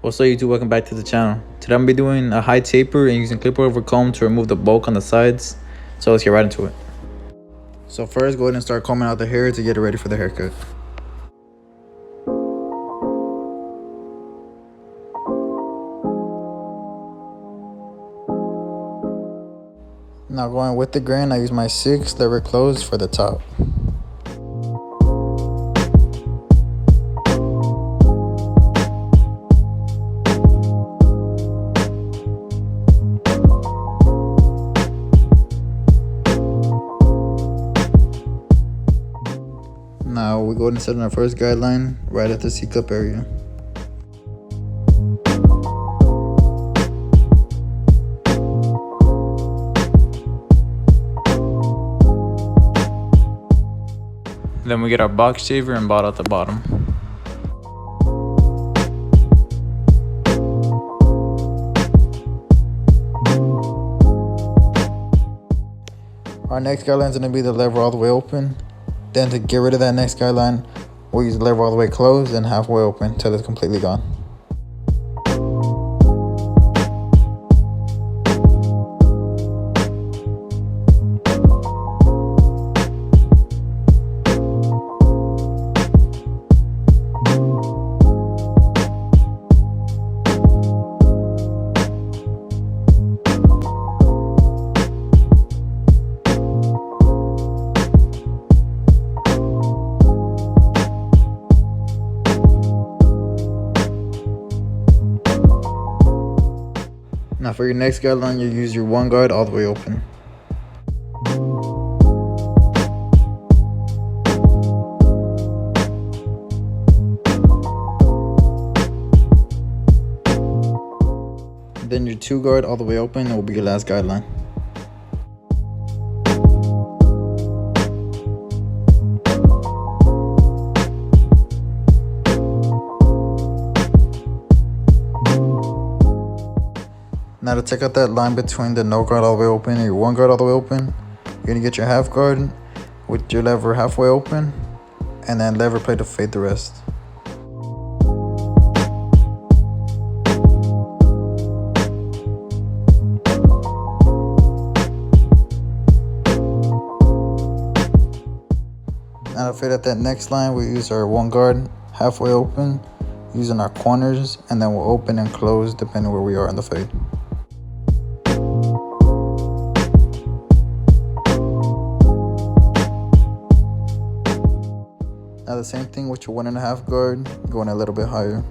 What's up YouTube, welcome back to the channel. Today I'm going to be doing a high taper and using clipper over comb to remove the bulk on the sides. So let's get right into it. So first go ahead and start combing out the hair to get it ready for the haircut. Now going with the grain, I use my 6 lever close for the top. Now we go ahead and set on our first guideline right at the C-cup area. Then we get our box shaver and bot out the bottom. Our next guideline is going to be the lever all the way open. Then to get rid of that next guideline, we'll use the lever all the way closed and halfway open until it's completely gone. Now for your next guideline, you use your one guard all the way open. Then your 2 guard all the way open will be your last guideline. Now to take out that line between the no guard all the way open and your 1 guard all the way open, you're going to get your half guard with your lever halfway open and then lever play to fade the rest. Now to fade out that next line, we use our 1 guard halfway open using our corners, and then we'll open and close depending where we are in the fade. Now the same thing with your 1.5 guard, going a little bit higher.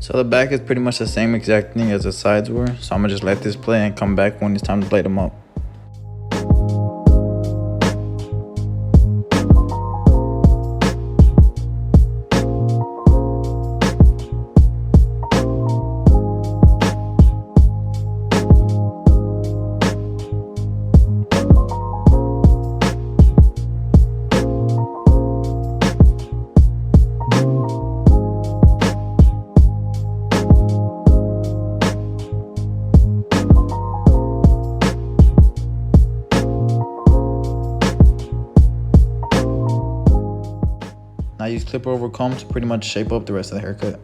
So the back is pretty much the same exact thing as the sides were, so I'm gonna just let this play and come back when it's time to blade them up. Now I use clipper over comb to pretty much shape up the rest of the haircut.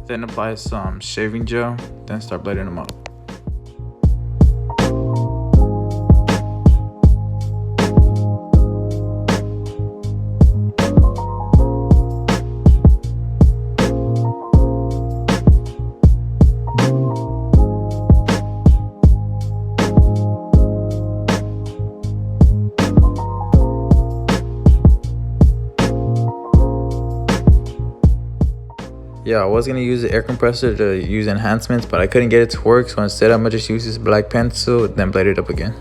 Then apply some shaving gel, then start blending them up. Yeah, I was gonna use the air compressor to use enhancements, but I couldn't get it to work, so instead I'm gonna just use this black pencil, then blade it up again.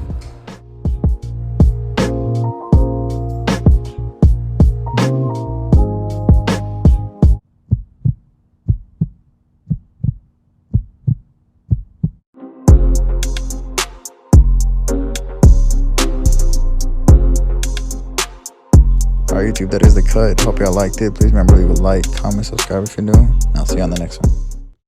Alright YouTube, that is the cut. Hope y'all liked it. Please remember to leave a like, comment, subscribe if you're new. And I'll see you on the next one.